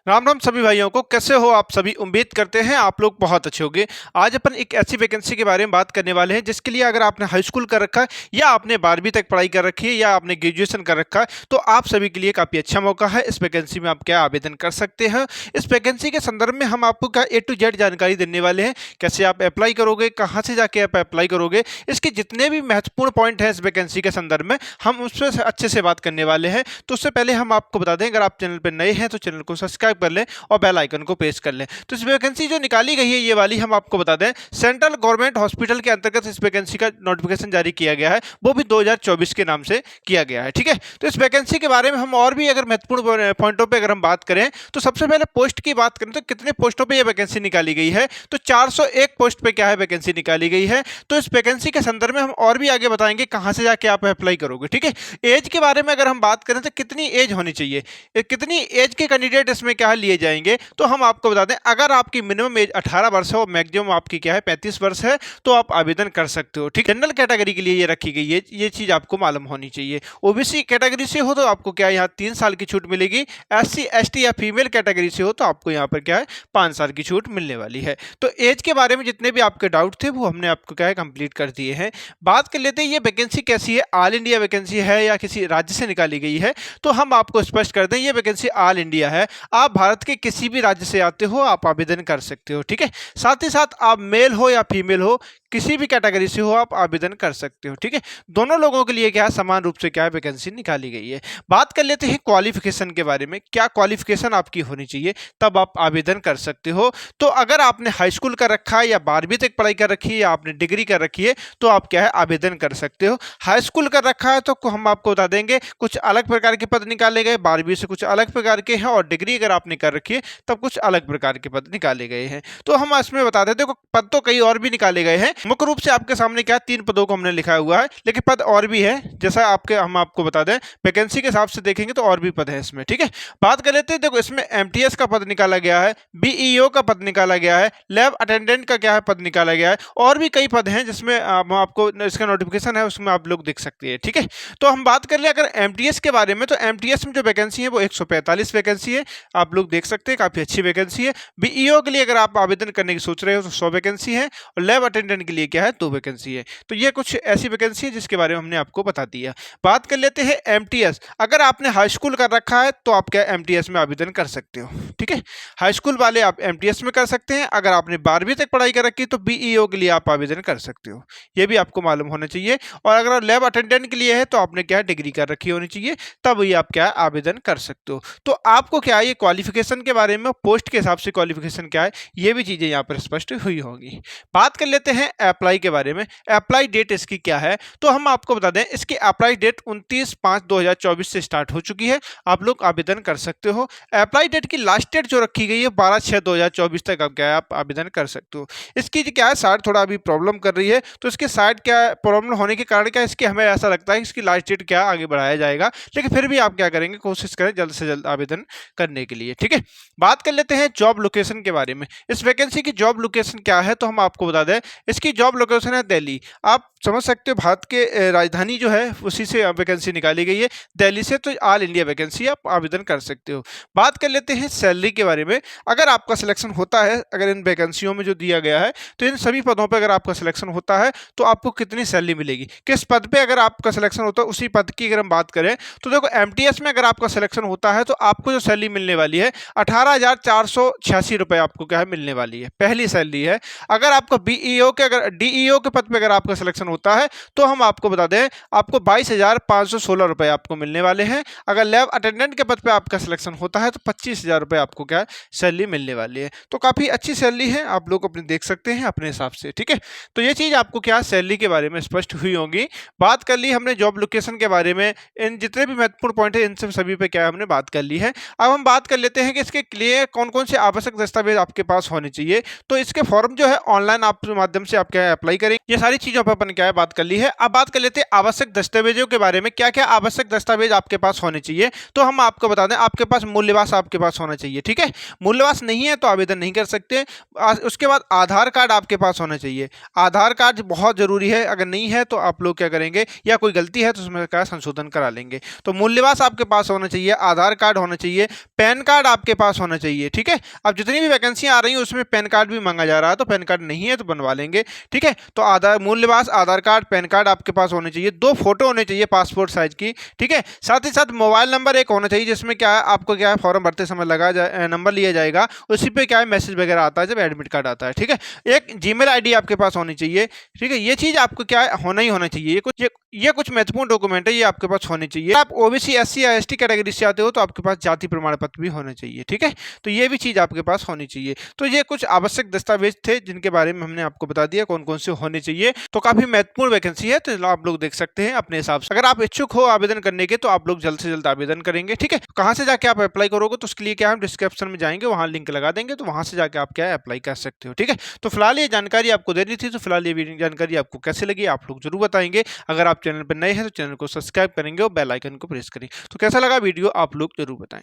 राम राम सभी भाइयों को। कैसे हो आप सभी? उम्मीद करते हैं आप लोग बहुत अच्छे होंगे। आज अपन एक ऐसी वैकेंसी के बारे में बात करने वाले हैं जिसके लिए अगर आपने हाई स्कूल कर रखा है या आपने 12वीं तक पढ़ाई कर रखी है या आपने ग्रेजुएशन कर रखा है तो आप सभी के लिए काफ़ी अच्छा मौका है। इस वैकेंसी में आप क्या आवेदन कर सकते हैं, इस वैकेंसी के संदर्भ में हम आपको क्या A to Z जानकारी देने वाले हैं। कैसे आप अप्लाई करोगे, कहाँ से जाके आप अप्लाई करोगे, इसके जितने भी महत्वपूर्ण पॉइंट हैं इस वैकेंसी के संदर्भ में हम उस पर अच्छे से बात करने वाले हैं। तो उससे पहले हम आपको बता दें, अगर आप चैनल पर नए हैं तो चैनल को सब्सक्राइब कर लें और बेल आइकन को प्रेस कर लें। तो इस वैकेंसी जो निकाली गई है ये वाली हम आपको बता दें, सेंट्रल गवर्नमेंट हॉस्पिटल के अंतर्गत इस वैकेंसी का नोटिफिकेशन जारी किया गया है, वो भी 2024 के नाम से किया गया है। ठीक है, तो इस वैकेंसी के बारे में हम और भी अगर महत्वपूर्ण पॉइंटों पर अगर हम बात करें तो सबसे पहले पोस्ट की बात करें तो कितने पोस्टों पर यह वैकेंसी निकाली गई है, तो 401 पोस्ट पर क्या है वैकेंसी निकाली गई है। तो इस वैकेंसी के संदर्भ में हम और भी आगे बताएंगे कहां से जाके आप अप्लाई करोगे। ठीक है, एज के बारे में अगर हम बात करें तो कितनी एज होनी चाहिए, कितनी एज के कैंडिडेट इसमें क्या लिए जाएंगे, तो हम आपको बता दें अगर आपकी मिनिमम एज 18 वर्ष है और मैक्सिमम आपकी क्या है 35 वर्ष है तो आप आवेदन कर सकते हो। ठीक है, जनरल कैटेगरी के लिए ये रखी गई है, ये चीज आपको मालूम होनी चाहिए। ओबीसी कैटेगरी से हो तो आपको क्या है यहाँ 3 साल की छूट मिलेगी। SC ST या फीमेल कैटेगरी से हो तो आपको यहाँ पर क्या है 5 साल की छूट मिलने वाली है। तो एज के बारे में जितने भी आपके डाउट थे वो हमने आपको क्या है कंप्लीट कर दिए हैं। बात कर लेते हैं ये वैकेंसी कैसी है, ऑल इंडिया वैकेंसी है या किसी राज्य से निकाली गई है, तो हम आपको स्पष्ट कर दें ये वैकेंसी ऑल इंडिया है। आप भारत के किसी भी राज्य से आते हो आप आवेदन कर सकते हो। ठीक है, साथ ही साथ आप मेल हो या फीमेल हो, किसी भी कैटेगरी से हो आप आवेदन कर सकते हो। ठीक है, दोनों लोगों के लिए क्या है समान रूप से क्या है वैकेंसी निकाली गई है। बात कर लेते हैं क्वालिफिकेशन के बारे में, क्या क्वालिफिकेशन आपकी होनी चाहिए तब आप आवेदन कर सकते हो। तो अगर आपने हाई स्कूल कर रखा है या 12वीं तक पढ़ाई कर रखी है या आपने डिग्री कर रखी है तो आप क्या है आवेदन कर सकते हो। हाई स्कूल कर रखा है तो हम आपको बता देंगे कुछ अलग प्रकार के पद निकाले गए, 12वीं से कुछ अलग प्रकार के हैं, और डिग्री अगर आपने कर रखी है तब कुछ अलग प्रकार के पद निकाले गए हैं। तो हम इसमें बता देते हैं पद तो कई और भी निकाले गए हैं, मुख्य रूप से आपके सामने क्या 3 पदों को हमने लिखा हुआ है, लेकिन पद और भी है। जैसा हम आपको बता दें वैकेंसी के हिसाब से देखेंगे तो और भी पद है इसमें। ठीक है, बात कर लेते हैं, देखो इसमें MTS का पद निकाला गया है, BEO का पद निकाला गया है, लैब अटेंडेंट का क्या है पद निकाला गया है, और भी कई पद हैं जिसमें आपको इसका नोटिफिकेशन है उसमें आप लोग देख सकते हैं। ठीक है, तो हम बात कर ले अगर MTS के बारे में, तो MTS में जो वैकेंसी है वो 145 वैकेंसी है, आप लोग देख सकते हैं काफी अच्छी वैकेंसी है। BEO के लिए अगर आप आवेदन करने की सोच रहे हो तो 100 वैकेंसी है, और लैब अटेंडेंट के लिए क्या है 2 वैकेंसी है। तो ये कुछ ऐसी वैकेंसी है जिसके बारे में हमने आपको बता दिया। बात कर लेते हैं MTS, अगर आपने हाई स्कूल कर रखा है तो आप क्या MTS में आवेदन कर सकते हो। ठीक है, हाई स्कूल वाले आप MTS में कर सकते हैं, अगर आपने 12वीं तक पढ़ाई कर रखी तो BEO के लिए आप आवेदन कर सकते हो, ये भी आपको मालूम होना चाहिए। और अगर लैब अटेंडेंट के लिए है तो आपने क्या डिग्री कर रखी होनी चाहिए, तब ही आप क्या आवेदन कर सकते हो। तो आपको क्या है ये क्वालिफिकेशन के बारे में, पोस्ट के हिसाब से क्वालिफिकेशन क्या है ये भी चीजें यहाँ पर स्पष्ट हुई होंगी। बात कर लेते हैं अप्लाई के बारे में, अप्लाई डेट इसकी क्या है, तो हम आपको बता दें इसकी अप्लाई डेट 29/5/2024 से स्टार्ट हो चुकी है, आप लोग आवेदन कर सकते हो। अप्लाई डेट की लास्ट डेट जो रखी गई है 12/6/2024 तक आप क्या है आप आवेदन कर सकते हो। इसकी क्या है साइट थोड़ा अभी प्रॉब्लम कर रही है, तो इसके साइट क्या प्रॉब्लम होने के कारण क्या इसकी हमें ऐसा लगता है कि इसकी लास्ट डेट क्या आगे बढ़ाया जाएगा, लेकिन फिर भी आप क्या करेंगे कोशिश करें जल्द से जल्द आवेदन करने के लिए। ठीक है, बात कर लेते हैं जॉब लोकेशन के बारे में, इस वैकेंसी की जॉब लोकेशन क्या है, तो हम आपको बता दें इसकी जॉब लोकेशन है दिल्ली। आप समझ सकते हो भारत के राजधानी जो है उसी से वैकेंसी निकाली गई है, दिल्ली से, तो ऑल इंडिया वैकेंसी आप आवेदन कर सकते हो। बात कर लेते हैं सैलरी के बारे में, अगर आपका सिलेक्शन होता है, अगर इन वैकेंसियों में जो दिया गया है तो इन सभी पदों पर अगर आपका सिलेक्शन होता है तो आपको कितनी सैलरी मिलेगी, किस पद पे अगर आपका सिलेक्शन होता है उसी पद की अगर हम बात करें तो देखो MTS में अगर आपका सिलेक्शन होता है तो आपको जो सैलरी मिलने वाली है 18,486 रुपये आपको क्या है मिलने वाली है, पहली सैलरी है। अगर आपका DEO के पद पे अगर आपका सिलेक्शन होता है तो हम आपको बता दें आपको 22,516 रुपये आपको मिलने वाले हैं। अगर लैब अटेंडेंट के पद पे आपका सिलेक्शन होता है तो 25,000 रुपये आपको क्या सैलरी मिलने वाली है। तो काफ़ी अच्छी सैलरी है, आप लोग अपने देख सकते हैं अपने हिसाब से। ठीक है, तो ये चीज़ आपको क्या सैलरी के बारे में स्पष्ट हुई होगी। बात कर ली हमने जॉब लोकेशन के बारे में, इन जितने भी महत्वपूर्ण पॉइंट है इन सब सभी पे क्या हमने बात कर ली है। अब हम बात कर लेते हैं कि इसके लिए कौन कौन से आवश्यक दस्तावेज आपके पास होने चाहिए। तो इसके फॉर्म जो है ऑनलाइन आप माध्यम से आप क्या अप्लाई करेंगे, ये सारी चीज़ों पर अपन क्या है बात कर ली है। अब बात कर लेते हैं आवश्यक दस्तावेजों के बारे में, क्या क्या आवश्यक दस्तावेज आपके पास होने चाहिए। तो हम आपको बता दें, आपके पास मूल्यवास आपके पास होना चाहिए, ठीक है। मूल्यवास नहीं है तो आवेदन नहीं कर सकते। उसके बाद आधार कार्ड आपके पास होना चाहिए। आधार कार्ड बहुत जरूरी है, अगर नहीं है तो आप लोग क्या करेंगे, या कोई गलती है तो उसमें क्या संशोधन करा लेंगे। तो मूल्यवास आपके पास होना चाहिए, आधार कार्ड होना चाहिए, पैन कार्ड आपके पास होना चाहिए, ठीक है। अब जितनी भी वैकेंसियां आ रही हैं उसमें पैन कार्ड भी मांगा जा रहा है, तो पैन कार्ड नहीं है तो बनवा लेंगे, ठीक है। तो आधार मूल्यवास आधार कार्ड पैन कार्ड आपके पास होने चाहिए, 2 फोटो होने चाहिए पासपोर्ट साइज की, ठीक है। साथ ही साथ मोबाइल नंबर एक होना चाहिए, जिसमें क्या है आपको क्या है फॉर्म भरते समय लगा जाए नंबर लिया जाएगा, उसी पे क्या है मैसेज वगैरह आता है जब एडमिट कार्ड आता है, ठीक है। एक जीमेल आईडी आपके पास होनी चाहिए, ठीक है। ये चीज आपको क्या है होना ही होना चाहिए। ये कुछ महत्वपूर्ण डॉक्यूमेंट है, ये आपके पास होने चाहिए। आप ओबीसी एससी या एसटी कैटेगरी से आते हो तो आपके पास जाति प्रमाण पत्र भी होना चाहिए, ठीक है। तो ये भी चीज आपके पास होनी चाहिए। तो ये कुछ आवश्यक दस्तावेज थे जिनके बारे में हमने आपको बता दिया कौन कौन से होने चाहिए। तो काफी महत्वपूर्ण वैकेंसी है, तो आप लोग देख सकते हैं अपने हिसाब से। अगर आप इच्छुक हो आवेदन करने के तो आप लोग जल्द से जल्द आवेदन करेंगे, ठीक है। कहाँ से जाके आप अप्लाई करोगे, तो उसके लिए क्या हम डिस्क्रिप्शन में जाएंगे, वहां लिंक लगा देंगे, तो वहां से जाके आप क्या है अप्लाई कर सकते हो, ठीक है। तो फिलहाल ये जानकारी आपको देनी थी। तो फिलहाल ये जानकारी आपको कैसे लगी आप लोग जरूर बताएंगे। अगर आप चैनल पर नए हैं तो चैनल को सब्सक्राइब करेंगे और बेल आइकन को प्रेस करें। तो कैसा लगा वीडियो आप लोग जरूर बताएं।